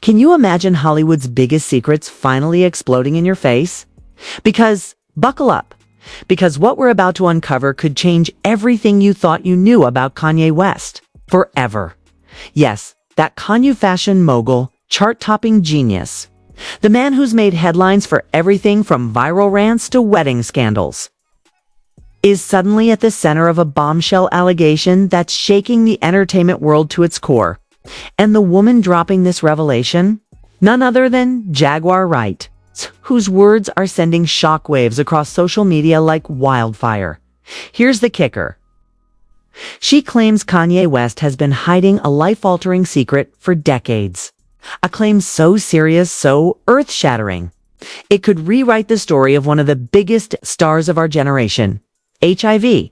Can you imagine Hollywood's biggest secrets finally exploding in your face? Buckle up, because what we're about to uncover could change everything you thought you knew about Kanye West. Forever. Yes, that Kanye fashion mogul, chart-topping genius. The man who's made headlines for everything from viral rants to wedding scandals, is suddenly at the center of a bombshell allegation that's shaking the entertainment world to its core. And the woman dropping this revelation? None other than Jagaur Wright, whose words are sending shockwaves across social media like wildfire. Here's the kicker. She claims Kanye West has been hiding a life-altering secret for decades. A claim so serious, so earth-shattering. It could rewrite the story of one of the biggest stars of our generation, HIV.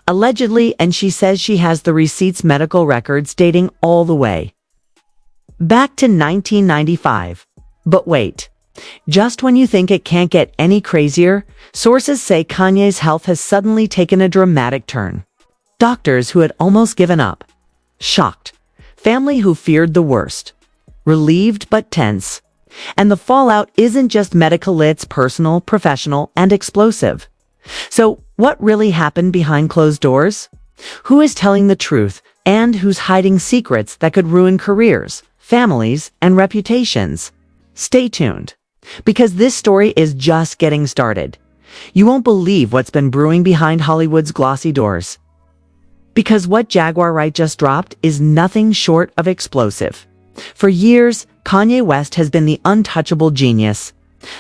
Allegedly, and she says she has the receipts, medical records dating all the way back to 1995. But wait, just when you think it can't get any crazier, sources say Kanye's health has suddenly taken a dramatic turn. Doctors who had almost given up, shocked, family who feared the worst, relieved but tense. And the fallout isn't just medical, it's personal, professional, and explosive. So, what really happened behind closed doors? Who is telling the truth, and who's hiding secrets that could ruin careers, families, and reputations? Stay tuned, because this story is just getting started. You won't believe what's been brewing behind Hollywood's glossy doors. Because what Jagaur Wright just dropped is nothing short of explosive. For years, Kanye West has been the untouchable genius,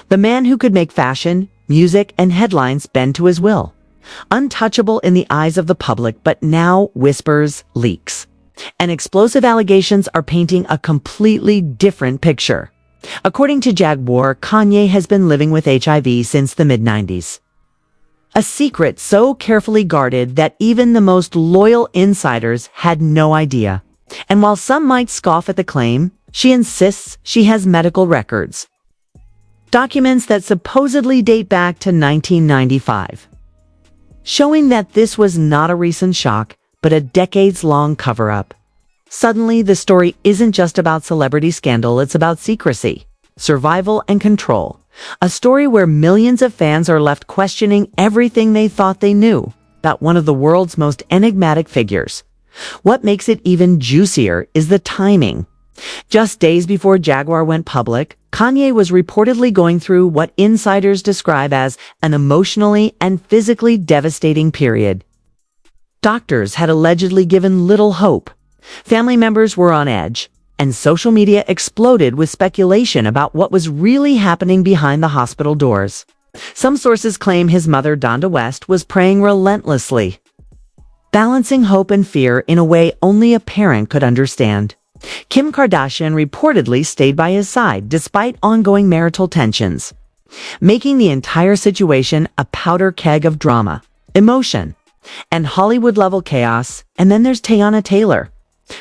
the man who could make fashion, music, and headlines bend to his will. Untouchable in the eyes of the public, but now whispers, leaks, and explosive allegations are painting a completely different picture. According to Jagaur, Kanye has been living with HIV since the mid-90s. A secret so carefully guarded that even the most loyal insiders had no idea. And while some might scoff at the claim, she insists she has medical records, documents that supposedly date back to 1995, showing that this was not a recent shock, but a decades-long cover-up. Suddenly, the story isn't just about celebrity scandal, it's about secrecy, survival, and control. A story where millions of fans are left questioning everything they thought they knew about one of the world's most enigmatic figures. What makes it even juicier is the timing. Just days before Jagaur went public, Kanye was reportedly going through what insiders describe as an emotionally and physically devastating period. Doctors had allegedly given little hope. Family members were on edge, and social media exploded with speculation about what was really happening behind the hospital doors. Some sources claim his mother, Donda West, was praying relentlessly, balancing hope and fear in a way only a parent could understand. Kim Kardashian reportedly stayed by his side despite ongoing marital tensions, making the entire situation a powder keg of drama, emotion, and Hollywood-level chaos. And then there's Teyana Taylor,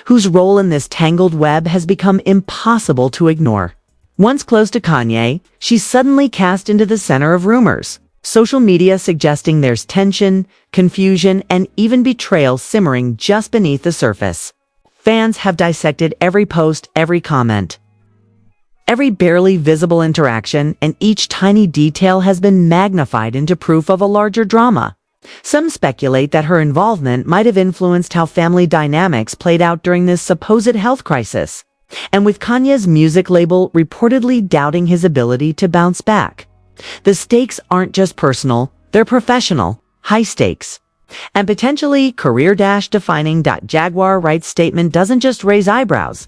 whose role in this tangled web has become impossible to ignore. Once close to Kanye, she's suddenly cast into the center of rumors, social media suggesting there's tension, confusion, and even betrayal simmering just beneath the surface. Fans have dissected every post, every comment, every barely visible interaction, and each tiny detail has been magnified into proof of a larger drama. Some speculate that her involvement might have influenced how family dynamics played out during this supposed health crisis. And with Kanye's music label reportedly doubting his ability to bounce back, the stakes aren't just personal, they're professional, high stakes, and potentially career-defining. Jagaur Wright's statement doesn't just raise eyebrows,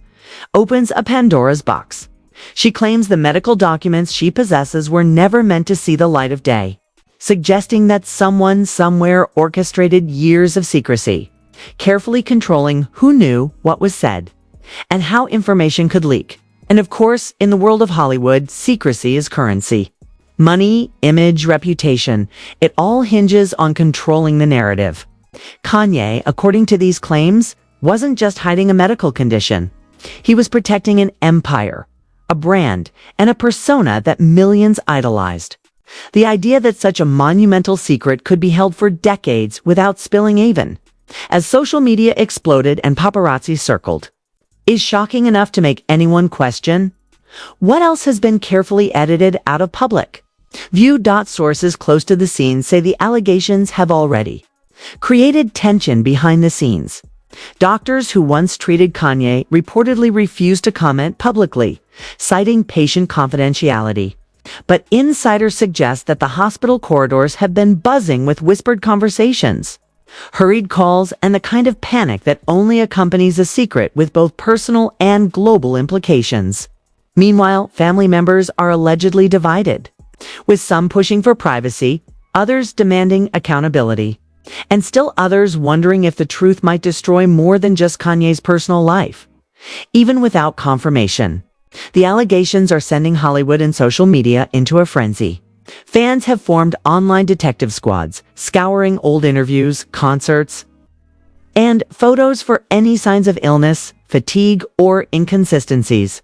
opens a Pandora's box. She claims the medical documents she possesses were never meant to see the light of day, suggesting that someone somewhere orchestrated years of secrecy, carefully controlling who knew what was said and how information could leak. And of course, in the world of Hollywood, secrecy is currency. Money, image, reputation, it all hinges on controlling the narrative. Kanye, according to these claims, wasn't just hiding a medical condition. He was protecting an empire, a brand, and a persona that millions idolized. The idea that such a monumental secret could be held for decades without spilling even. As social media exploded and paparazzi circled, is shocking enough to make anyone question. What else has been carefully edited out of public? Sources close to the scene say the allegations have already created tension behind the scenes. Doctors who once treated Kanye reportedly refused to comment publicly, citing patient confidentiality. But insiders suggest that the hospital corridors have been buzzing with whispered conversations, hurried calls, and the kind of panic that only accompanies a secret with both personal and global implications. Meanwhile, family members are allegedly divided, with some pushing for privacy, others demanding accountability, and still others wondering if the truth might destroy more than just Kanye's personal life. Even without confirmation, the allegations are sending Hollywood and social media into a frenzy. Fans have formed online detective squads, scouring old interviews, concerts, and photos for any signs of illness, fatigue, or inconsistencies.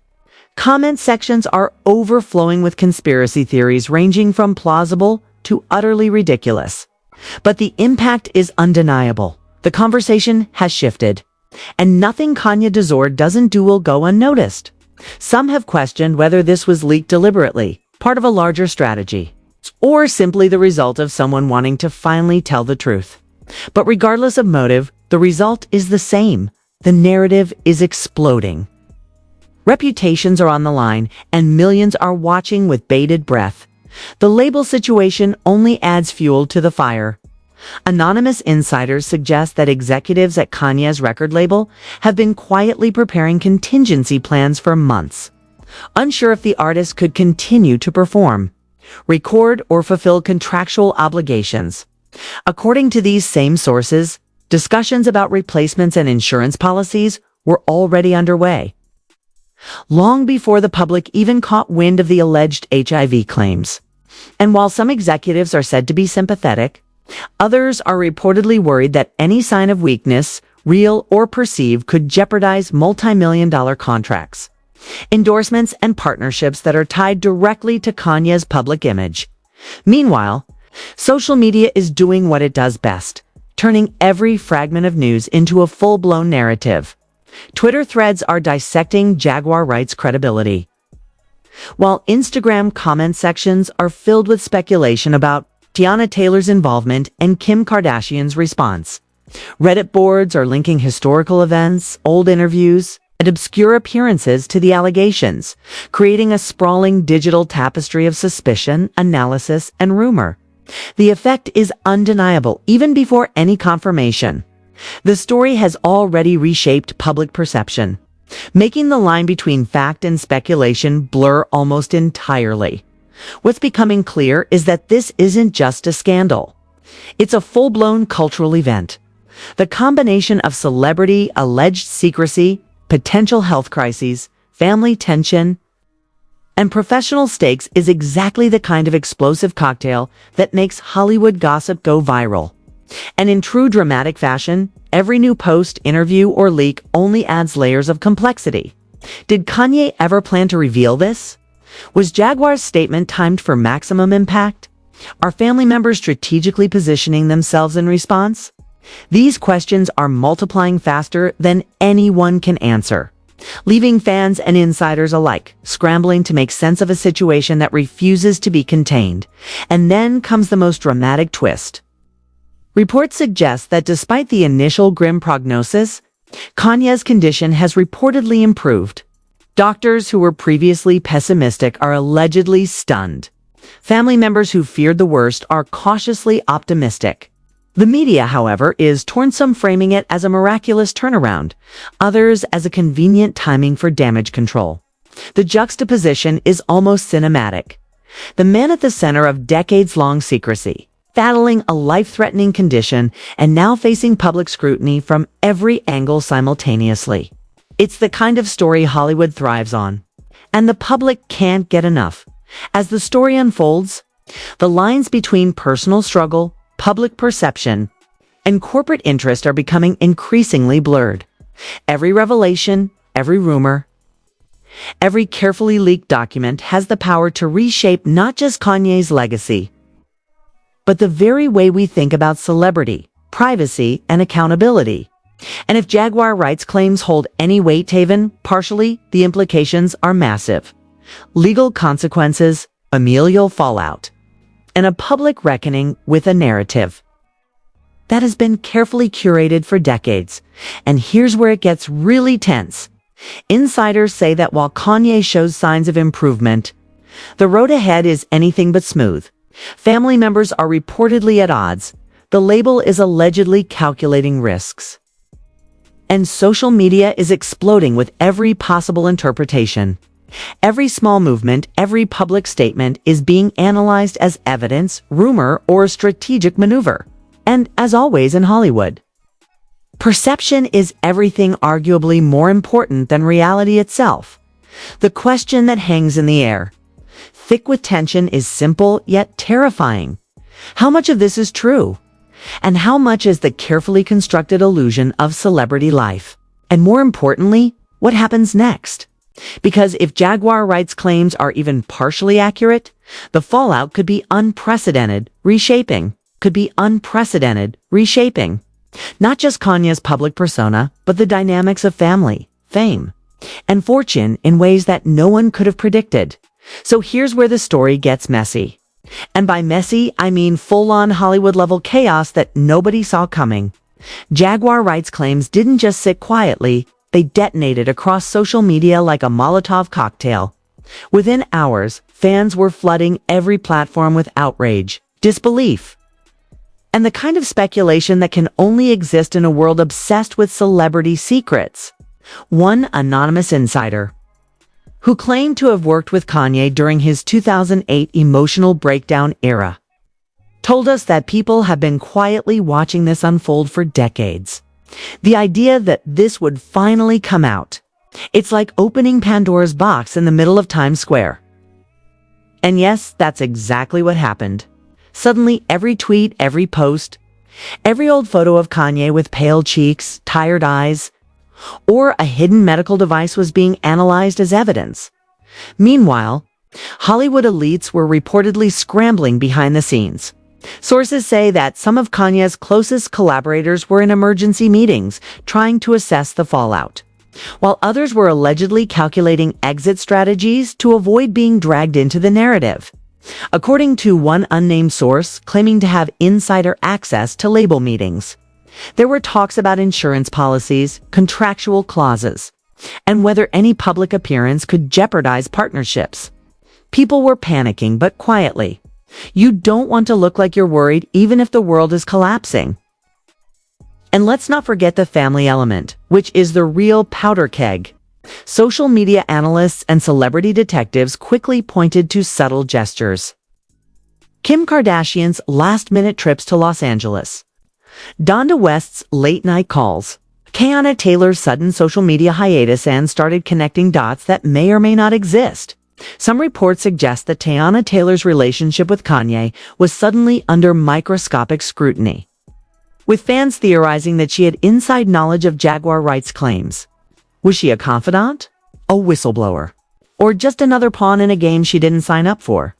Comment sections are overflowing with conspiracy theories ranging from plausible to utterly ridiculous. But the impact is undeniable. The conversation has shifted, and nothing Kanye doesn't do will go unnoticed. Some have questioned whether this was leaked deliberately, part of a larger strategy, or simply the result of someone wanting to finally tell the truth. But regardless of motive, the result is the same. The narrative is exploding. Reputations are on the line, and millions are watching with bated breath. The label situation only adds fuel to the fire. Anonymous insiders suggest that executives at Kanye's record label have been quietly preparing contingency plans for months, unsure if the artist could continue to perform, record, or fulfill contractual obligations. According to these same sources, discussions about replacements and insurance policies were already underway, long before the public even caught wind of the alleged HIV claims. And while some executives are said to be sympathetic, others are reportedly worried that any sign of weakness, real or perceived, could jeopardize multi-million-dollar contracts, endorsements, and partnerships that are tied directly to Kanye's public image. Meanwhile, social media is doing what it does best, turning every fragment of news into a full-blown narrative. Twitter threads are dissecting Jagaur Wright's credibility, while Instagram comment sections are filled with speculation about Tiana Taylor's involvement and Kim Kardashian's response. Reddit boards are linking historical events, old interviews, and obscure appearances to the allegations, creating a sprawling digital tapestry of suspicion, analysis, and rumor. The effect is undeniable, even before any confirmation. The story has already reshaped public perception, making the line between fact and speculation blur almost entirely. What's becoming clear is that this isn't just a scandal. It's a full-blown cultural event. The combination of celebrity, alleged secrecy, potential health crises, family tension, and professional stakes is exactly the kind of explosive cocktail that makes Hollywood gossip go viral. And in true dramatic fashion, every new post, interview, or leak only adds layers of complexity. Did Kanye ever plan to reveal this? Was Jaguar's statement timed for maximum impact? Are family members strategically positioning themselves in response? These questions are multiplying faster than anyone can answer, leaving fans and insiders alike scrambling to make sense of a situation that refuses to be contained. And then comes the most dramatic twist. Reports suggest that despite the initial grim prognosis, Kanye's condition has reportedly improved. Doctors who were previously pessimistic are allegedly stunned. Family members who feared the worst are cautiously optimistic. The media, however, is torn, some framing it as a miraculous turnaround, others as a convenient timing for damage control. The juxtaposition is almost cinematic. The man at the center of decades-long secrecy, battling a life-threatening condition and now facing public scrutiny from every angle simultaneously. It's the kind of story Hollywood thrives on, and the public can't get enough. As the story unfolds, the lines between personal struggle, public perception, and corporate interest are becoming increasingly blurred. Every revelation, every rumor, every carefully leaked document has the power to reshape not just Kanye's legacy, but the very way we think about celebrity, privacy, and accountability. And if Jagaur Wright's claims hold any weight, Taven, partially, the implications are massive. Legal consequences, familial fallout, and a public reckoning with a narrative that has been carefully curated for decades. And here's where it gets really tense. Insiders say that while Kanye shows signs of improvement, the road ahead is anything but smooth. Family members are reportedly at odds. The label is allegedly calculating risks. And social media is exploding with every possible interpretation. Every small movement, every public statement is being analyzed as evidence, rumor, or strategic maneuver. And as always in Hollywood, perception is everything, arguably more important than reality itself. The question that hangs in the air, thick with tension, is simple yet terrifying. How much of this is true? And how much is the carefully constructed illusion of celebrity life? And more importantly, what happens next? Because if Jagaur Wright's claims are even partially accurate, the fallout could be unprecedented, reshaping. Not just Kanye's public persona, but the dynamics of family, fame, and fortune in ways that no one could have predicted. So here's where the story gets messy. And by messy, I mean full-on Hollywood-level chaos that nobody saw coming. Jagaur Wright's claims didn't just sit quietly, they detonated across social media like a Molotov cocktail. Within hours, fans were flooding every platform with outrage, disbelief, and the kind of speculation that can only exist in a world obsessed with celebrity secrets. One anonymous insider, who claimed to have worked with Kanye during his 2008 emotional breakdown era, told us that people have been quietly watching this unfold for decades. The idea that this would finally come out, it's like opening Pandora's box in the middle of Times Square. And yes, that's exactly what happened. Suddenly, every tweet, every post, every old photo of Kanye with pale cheeks, tired eyes, or a hidden medical device was being analyzed as evidence. Meanwhile, Hollywood elites were reportedly scrambling behind the scenes. Sources say that some of Kanye's closest collaborators were in emergency meetings trying to assess the fallout, while others were allegedly calculating exit strategies to avoid being dragged into the narrative. According to one unnamed source claiming to have insider access to label meetings, there were talks about insurance policies, contractual clauses, and whether any public appearance could jeopardize partnerships. People were panicking, but quietly. You don't want to look like you're worried even if the world is collapsing. And let's not forget the family element, which is the real powder keg. Social media analysts and celebrity detectives quickly pointed to subtle gestures. Kim Kardashian's last-minute trips to Los Angeles, Donda West's late-night calls, Teyana Taylor's sudden social media hiatus, and started connecting dots that may or may not exist. Some reports suggest that Teyana Taylor's relationship with Kanye was suddenly under microscopic scrutiny, with fans theorizing that she had inside knowledge of Jagaur Wright's claims. Was she a confidant? A whistleblower? Or just another pawn in a game she didn't sign up for?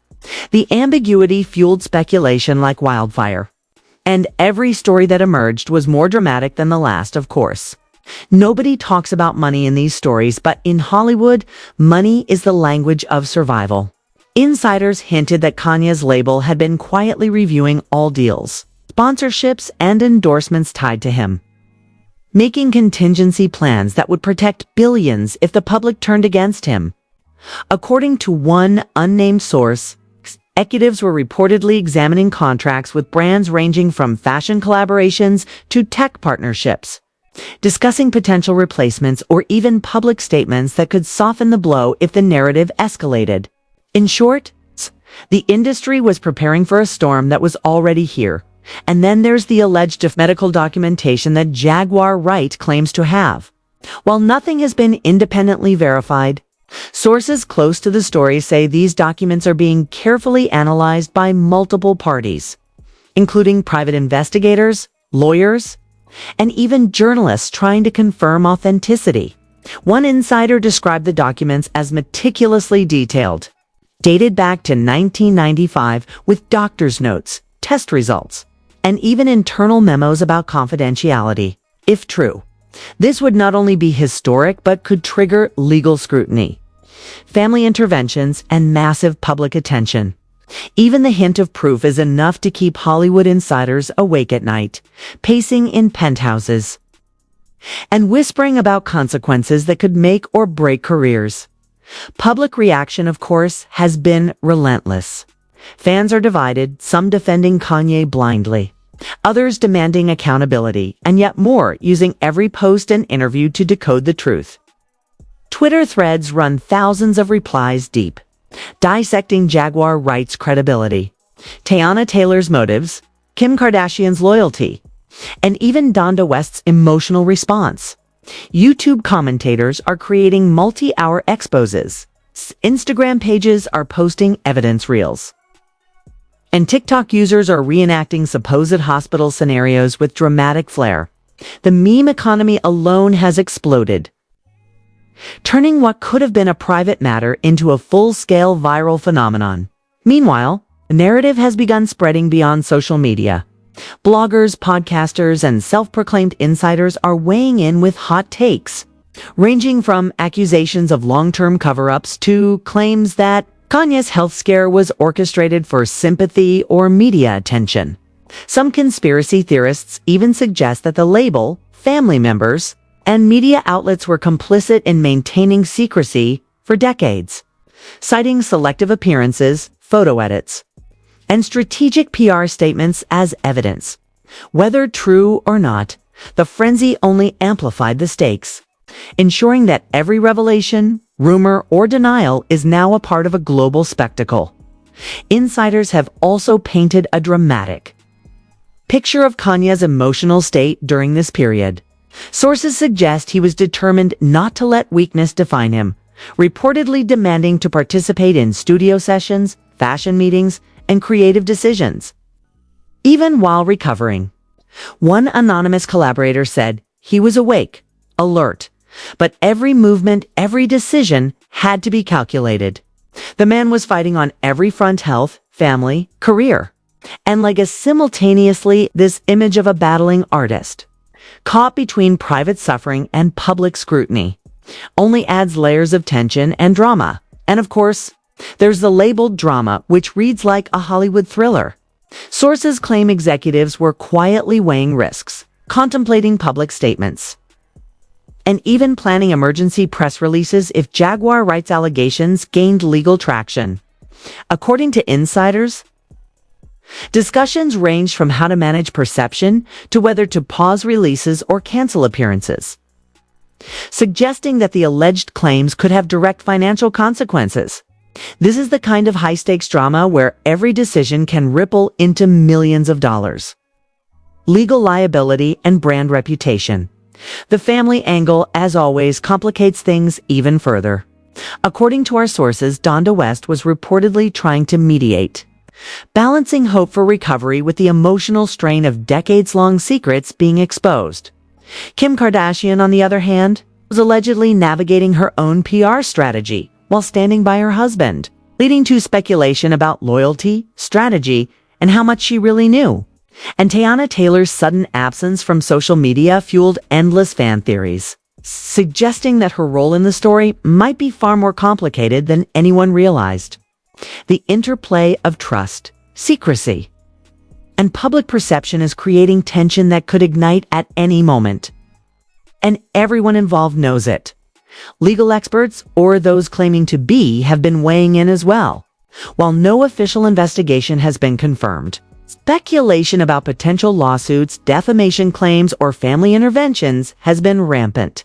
The ambiguity fueled speculation like wildfire. And every story that emerged was more dramatic than the last, of course. Nobody talks about money in these stories, but in Hollywood, money is the language of survival. Insiders hinted that Kanye's label had been quietly reviewing all deals, sponsorships, and endorsements tied to him, making contingency plans that would protect billions if the public turned against him. According to one unnamed source, executives were reportedly examining contracts with brands ranging from fashion collaborations to tech partnerships, discussing potential replacements or even public statements that could soften the blow if the narrative escalated. In short, the industry was preparing for a storm that was already here. And then there's the alleged medical documentation that Jagaur Wright claims to have. While nothing has been independently verified, sources close to the story say these documents are being carefully analyzed by multiple parties, including private investigators, lawyers, and even journalists trying to confirm authenticity. One insider described the documents as meticulously detailed, dated back to 1995 with doctor's notes, test results, and even internal memos about confidentiality. If true, This would not only be historic, but could trigger legal scrutiny, family interventions, and massive public attention. Even the hint of proof is enough to keep Hollywood insiders awake at night, pacing in penthouses, and whispering about consequences that could make or break careers. Public reaction, of course, has been relentless. Fans are divided, some defending Kanye blindly, others demanding accountability, and yet more using every post and interview to decode the truth. Twitter threads run thousands of replies deep, dissecting Jagaur Wright's credibility, Teyana Taylor's motives, Kim Kardashian's loyalty, and even Donda West's emotional response. YouTube commentators are creating multi-hour exposes. Instagram pages are posting evidence reels. And TikTok users are reenacting supposed hospital scenarios with dramatic flair. The meme economy alone has exploded, turning what could have been a private matter into a full-scale viral phenomenon. Meanwhile, the narrative has begun spreading beyond social media. Bloggers, podcasters, and self-proclaimed insiders are weighing in with hot takes, ranging from accusations of long-term cover-ups to claims that Kanye's health scare was orchestrated for sympathy or media attention. Some conspiracy theorists even suggest that the label, family members, and media outlets were complicit in maintaining secrecy for decades, citing selective appearances, photo edits, and strategic PR statements as evidence. Whether true or not, the frenzy only amplified the stakes, ensuring that every revelation, rumor, or denial is now a part of a global spectacle. Insiders have also painted a dramatic picture of Kanye's emotional state during this period. Sources suggest he was determined not to let weakness define him, reportedly demanding to participate in studio sessions, fashion meetings, and creative decisions, even while recovering. One anonymous collaborator said he was awake, alert, but every movement, every decision had to be calculated. The man was fighting on every front: health, family, career, and simultaneously this image of a battling artist, caught between private suffering and public scrutiny, only adds layers of tension and drama. And of course, there's the labeled drama, which reads like a Hollywood thriller. Sources claim executives were quietly weighing risks, contemplating public statements, and even planning emergency press releases if Jagaur Wright's allegations gained legal traction. According to insiders, discussions ranged from how to manage perception to whether to pause releases or cancel appearances, suggesting that the alleged claims could have direct financial consequences. This is the kind of high-stakes drama where every decision can ripple into millions of dollars. Legal liability and brand reputation. The family angle, as always, complicates things even further. According to our sources, Donda West was reportedly trying to mediate, balancing hope for recovery with the emotional strain of decades-long secrets being exposed. Kim Kardashian, on the other hand, was allegedly navigating her own PR strategy while standing by her husband, leading to speculation about loyalty, strategy, and how much she really knew. And Teyana Taylor's sudden absence from social media fueled endless fan theories, suggesting that her role in the story might be far more complicated than anyone realized. The interplay of trust, secrecy, and public perception is creating tension that could ignite at any moment. And everyone involved knows it. Legal experts, or those claiming to be, have been weighing in as well. While no official investigation has been confirmed, speculation about potential lawsuits, defamation claims, or family interventions has been rampant.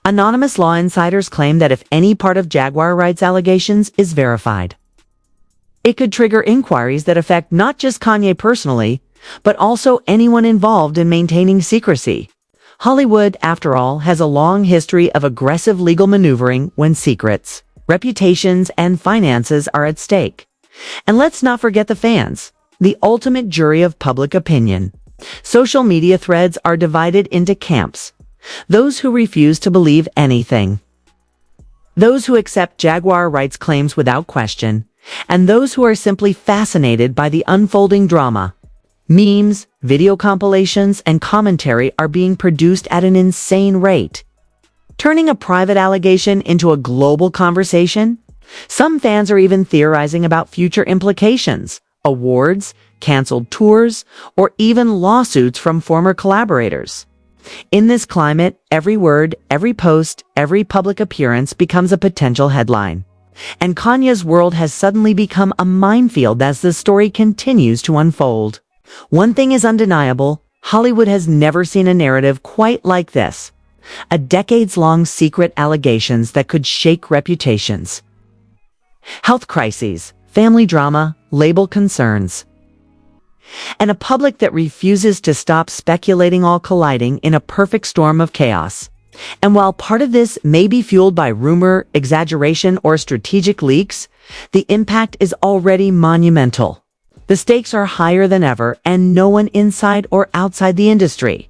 Anonymous law insiders claim that if any part of Jagaur Wright's allegations is verified, it could trigger inquiries that affect not just Kanye personally, but also anyone involved in maintaining secrecy. Hollywood, after all, has a long history of aggressive legal maneuvering when secrets, reputations, and finances are at stake. And let's not forget the fans, the ultimate jury of public opinion. Social media threads are divided into camps: those who refuse to believe anything, those who accept Jagaur Wright's claims without question, and those who are simply fascinated by the unfolding drama. Memes, video compilations, and commentary are being produced at an insane rate, turning a private allegation into a global conversation. Some fans are even theorizing about future implications, awards, canceled tours, or even lawsuits from former collaborators. In this climate, every word, every post, every public appearance becomes a potential headline. And Kanye's world has suddenly become a minefield as the story continues to unfold. One thing is undeniable: Hollywood has never seen a narrative quite like this. A decades-long secret allegations that could shake reputations. Health crises, family drama, label concerns. And a public that refuses to stop speculating, all colliding in a perfect storm of chaos. And while part of this may be fueled by rumor, exaggeration, or strategic leaks, the impact is already monumental. The stakes are higher than ever, and no one inside or outside the industry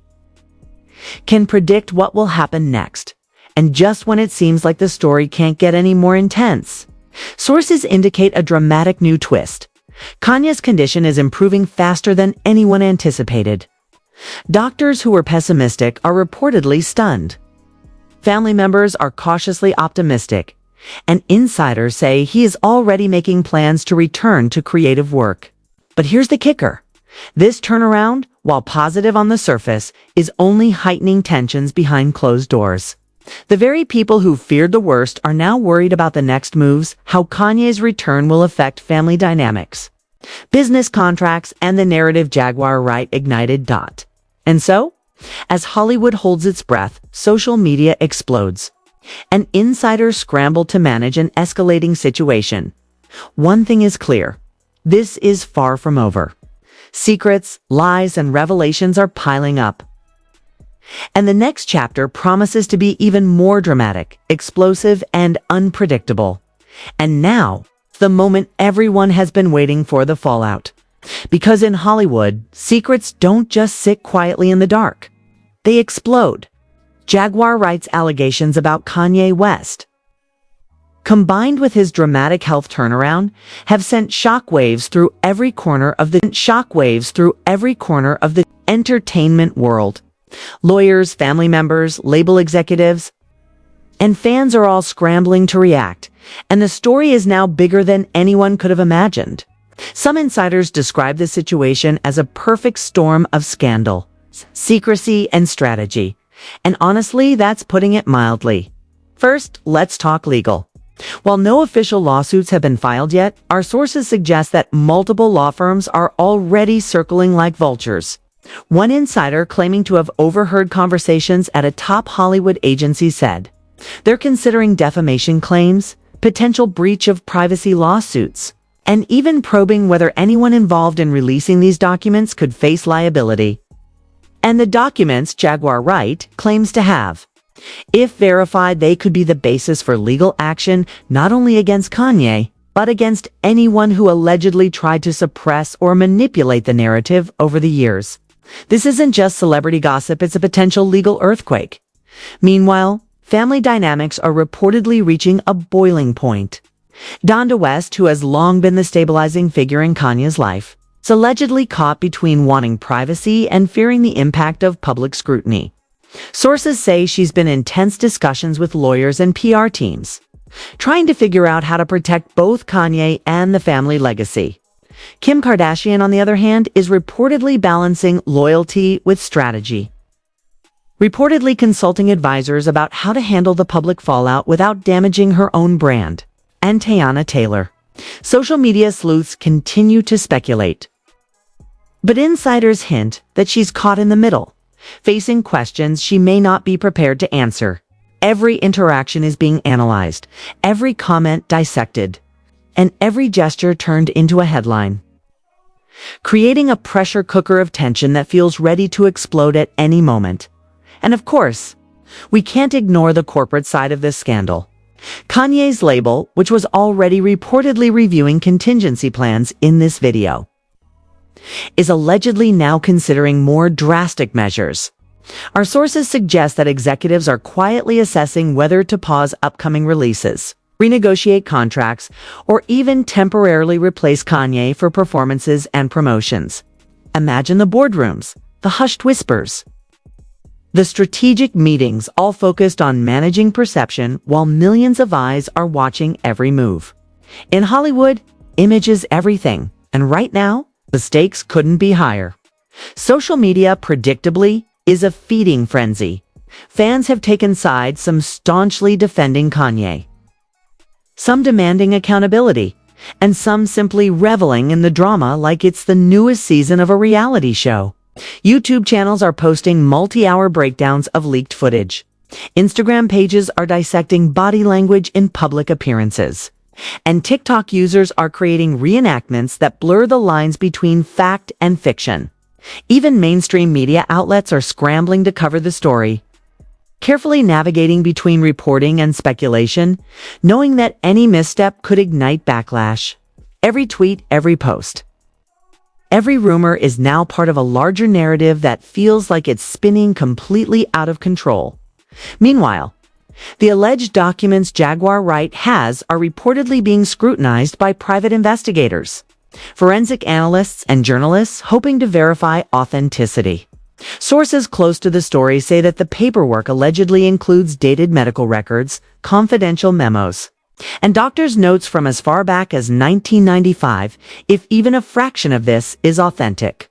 can predict what will happen next. And just when it seems like the story can't get any more intense, sources indicate a dramatic new twist. Kanye's condition is improving faster than anyone anticipated. Doctors who were pessimistic are reportedly stunned. Family members are cautiously optimistic, and insiders say he is already making plans to return to creative work. But here's the kicker. This turnaround, while positive on the surface, is only heightening tensions behind closed doors. The very people who feared the worst are now worried about the next moves, how Kanye's return will affect family dynamics, business contracts, and the narrative Jagaur Wright ignited. And so, as Hollywood holds its breath, social media explodes, and insiders scramble to manage an escalating situation. One thing is clear: this is far from over. Secrets, lies, and revelations are piling up. And the next chapter promises to be even more dramatic, explosive, and unpredictable. And now, the moment everyone has been waiting for: the fallout. Because in Hollywood, secrets don't just sit quietly in the dark. They explode. Jagaur Wright's allegations about Kanye West, combined with his dramatic health turnaround, have sent shockwaves through every corner of the entertainment world. Lawyers, family members, label executives, and fans are all scrambling to react, and the story is now bigger than anyone could have imagined. Some insiders describe the situation as a perfect storm of scandal, secrecy, and strategy. And honestly, that's putting it mildly. First, let's talk legal. While no official lawsuits have been filed yet, our sources suggest that multiple law firms are already circling like vultures. One insider, claiming to have overheard conversations at a top Hollywood agency, said they're considering defamation claims, potential breach of privacy lawsuits, and even probing whether anyone involved in releasing these documents could face liability. And the documents Jagaur Wright claims to have, if verified, they could be the basis for legal action not only against Kanye, but against anyone who allegedly tried to suppress or manipulate the narrative over the years. This isn't just celebrity gossip, it's a potential legal earthquake. Meanwhile, family dynamics are reportedly reaching a boiling point. Kanye West, who has long been the stabilizing figure in Kanye's life, is allegedly caught between wanting privacy and fearing the impact of public scrutiny. Sources say she's been in tense discussions with lawyers and PR teams, trying to figure out how to protect both Kanye and the family legacy. Kim Kardashian, on the other hand, is reportedly balancing loyalty with strategy, reportedly consulting advisors about how to handle the public fallout without damaging her own brand. And Teyana Taylor. Social media sleuths continue to speculate, but insiders hint that she's caught in the middle, facing questions she may not be prepared to answer. Every interaction is being analyzed, every comment dissected, and every gesture turned into a headline, creating a pressure cooker of tension that feels ready to explode at any moment. And of course, we can't ignore the corporate side of this scandal. Kanye's label, which was already reportedly reviewing contingency plans in this video, is allegedly now considering more drastic measures. Our sources suggest that executives are quietly assessing whether to pause upcoming releases, renegotiate contracts, or even temporarily replace Kanye for performances and promotions. Imagine the boardrooms, the hushed whispers, the strategic meetings, all focused on managing perception while millions of eyes are watching every move. In Hollywood, image is everything, and right now, the stakes couldn't be higher. Social media, predictably, is a feeding frenzy. Fans have taken sides, some staunchly defending Kanye, some demanding accountability, and some simply reveling in the drama like it's the newest season of a reality show. YouTube channels are posting multi-hour breakdowns of leaked footage. Instagram pages are dissecting body language in public appearances. And TikTok users are creating reenactments that blur the lines between fact and fiction. Even mainstream media outlets are scrambling to cover the story, carefully navigating between reporting and speculation, knowing that any misstep could ignite backlash. Every tweet, every post, every rumor is now part of a larger narrative that feels like it's spinning completely out of control. Meanwhile, the alleged documents Jagaur Wright has are reportedly being scrutinized by private investigators, forensic analysts, and journalists hoping to verify authenticity. Sources close to the story say that the paperwork allegedly includes dated medical records, confidential memos, and doctors' notes from as far back as 1995, if even a fraction of this is authentic.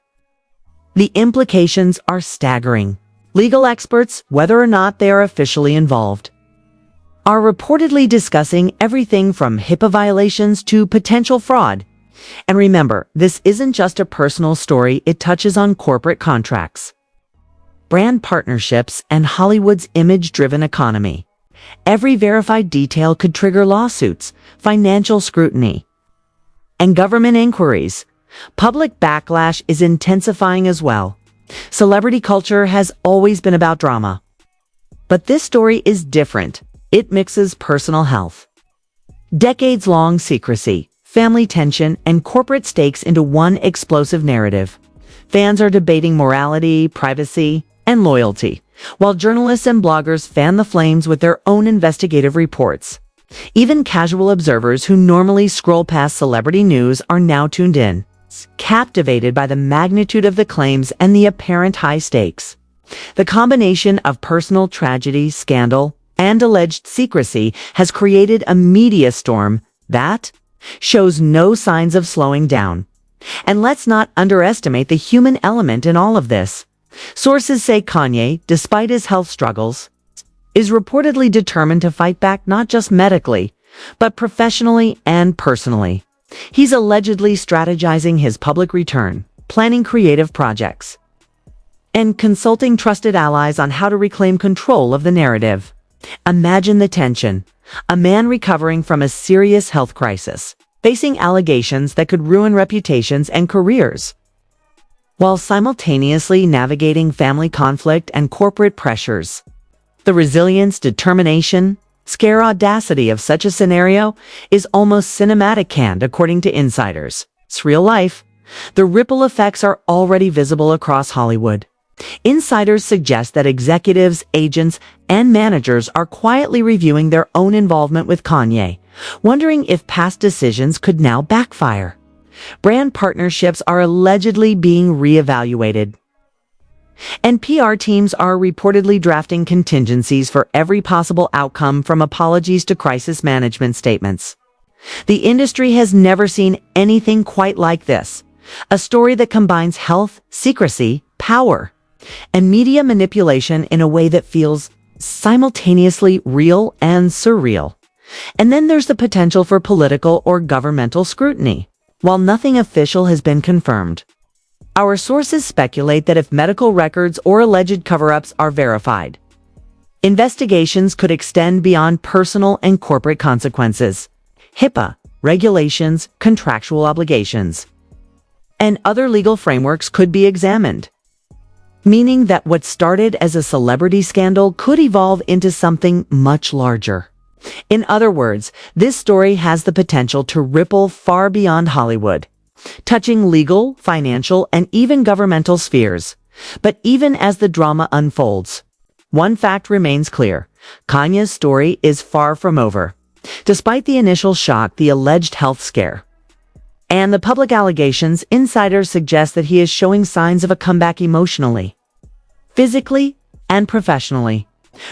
The implications are staggering. Legal experts, whether or not they are officially involved, are reportedly discussing everything from HIPAA violations to potential fraud. And remember, this isn't just a personal story, it touches on corporate contracts, brand partnerships, and Hollywood's image-driven economy. Every verified detail could trigger lawsuits, financial scrutiny, and government inquiries. Public backlash is intensifying as well. Celebrity culture has always been about drama. But this story is different. It mixes personal health, decades-long secrecy, family tension, and corporate stakes into one explosive narrative. Fans are debating morality, privacy, and loyalty, while journalists and bloggers fan the flames with their own investigative reports. Even casual observers who normally scroll past celebrity news are now tuned in, captivated by the magnitude of the claims and the apparent high stakes. The combination of personal tragedy, scandal, and alleged secrecy has created a media storm that shows no signs of slowing down. And let's not underestimate the human element in all of this. Sources say Kanye, despite his health struggles, is reportedly determined to fight back not just medically, but professionally and personally. He's allegedly strategizing his public return, planning creative projects, and consulting trusted allies on how to reclaim control of the narrative. Imagine the tension. A man recovering from a serious health crisis, facing allegations that could ruin reputations and careers, while simultaneously navigating family conflict and corporate pressures. The resilience, determination, scare audacity of such a scenario is almost cinematic canned, according to insiders. It's real life. The ripple effects are already visible across Hollywood. Insiders suggest that executives, agents, and managers are quietly reviewing their own involvement with Kanye, wondering if past decisions could now backfire. Brand partnerships are allegedly being reevaluated, and PR teams are reportedly drafting contingencies for every possible outcome, from apologies to crisis management statements. The industry has never seen anything quite like this. A story that combines health, secrecy, power, and media manipulation in a way that feels simultaneously real and surreal. And then there's the potential for political or governmental scrutiny. While nothing official has been confirmed, our sources speculate that if medical records or alleged cover-ups are verified, investigations could extend beyond personal and corporate consequences. HIPAA, regulations, contractual obligations, and other legal frameworks could be examined, meaning that what started as a celebrity scandal could evolve into something much larger. In other words, this story has the potential to ripple far beyond Hollywood, touching legal, financial, and even governmental spheres. But even as the drama unfolds, one fact remains clear: Kanye's story is far from over. Despite the initial shock, the alleged health scare, And the public allegations, insiders suggest that he is showing signs of a comeback emotionally, physically, and professionally.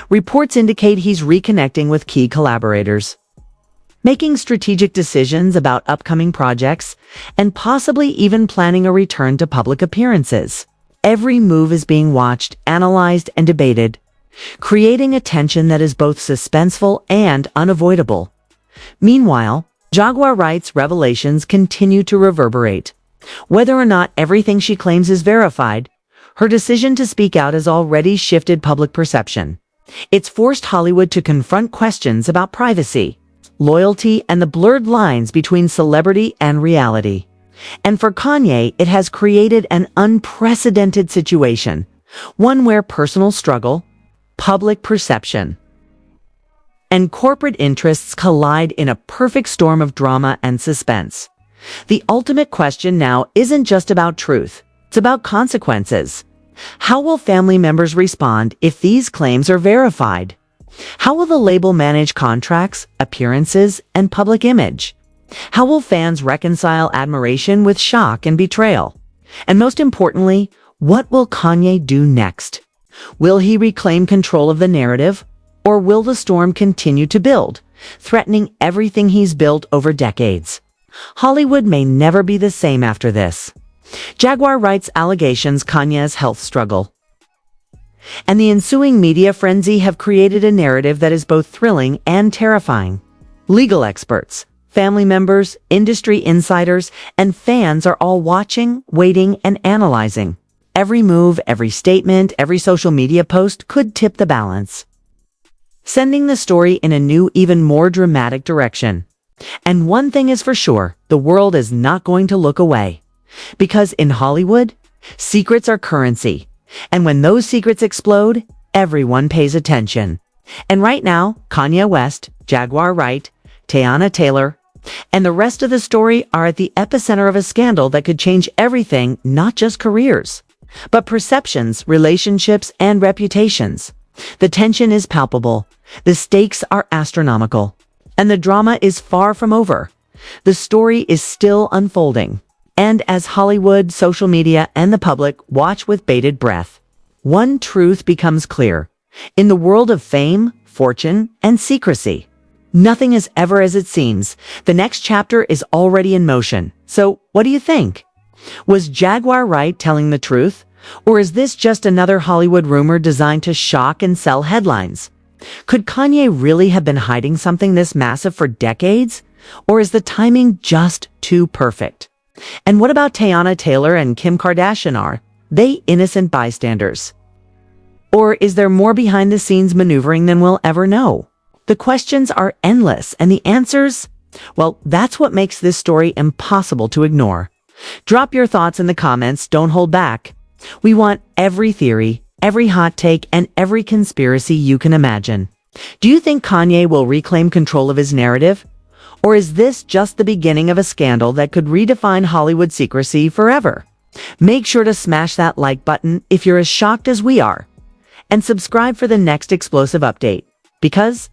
Reports indicate he's reconnecting with key collaborators, making strategic decisions about upcoming projects, and possibly even planning a return to public appearances. Every move is being watched, analyzed, and debated, creating a tension that is both suspenseful and unavoidable. Meanwhile, Jagaur Wright's revelations continue to reverberate. Whether or not everything she claims is verified, her decision to speak out has already shifted public perception. It's forced Hollywood to confront questions about privacy, loyalty, and the blurred lines between celebrity and reality. And for Kanye, it has created an unprecedented situation, one where personal struggle, public perception, and corporate interests collide in a perfect storm of drama and suspense. The ultimate question now isn't just about truth, it's about consequences. How will family members respond if these claims are verified? How will the label manage contracts, appearances, and public image? How will fans reconcile admiration with shock and betrayal? And most importantly, what will Kanye do next? Will he reclaim control of the narrative? Or will the storm continue to build, threatening everything he's built over decades? Hollywood may never be the same after this. Jagaur Wright's allegations, Kanye's health struggle, and the ensuing media frenzy have created a narrative that is both thrilling and terrifying. Legal experts, family members, industry insiders, and fans are all watching, waiting, and analyzing. Every move, every statement, every social media post could tip the balance, sending the story in a new, even more dramatic direction. And one thing is for sure, the world is not going to look away. Because in Hollywood, secrets are currency. And when those secrets explode, everyone pays attention. And right now, Kanye West, Jagaur Wright, Teyana Taylor, and the rest of the story are at the epicenter of a scandal that could change everything, not just careers, but perceptions, relationships, and reputations. The tension is palpable. The stakes are astronomical. And the drama is far from over. The story is still unfolding. And as Hollywood, social media, and the public watch with bated breath, one truth becomes clear. In the world of fame, fortune, and secrecy, nothing is ever as it seems. The next chapter is already in motion. So, what do you think? Was Jagaur Wright telling the truth? Or is this just another Hollywood rumor designed to shock and sell headlines? Could Kanye really have been hiding something this massive for decades? Or is the timing just too perfect? And what about Teyana Taylor and Kim Kardashian? Are they innocent bystanders? Or is there more behind-the-scenes maneuvering than we'll ever know? The questions are endless, and the answers, well, that's what makes this story impossible to ignore. Drop your thoughts in the comments, don't hold back. We want every theory, every hot take, and every conspiracy you can imagine. Do you think Kanye will reclaim control of his narrative? Or is this just the beginning of a scandal that could redefine Hollywood secrecy forever? Make sure to smash that like button if you're as shocked as we are. And subscribe for the next explosive update. Because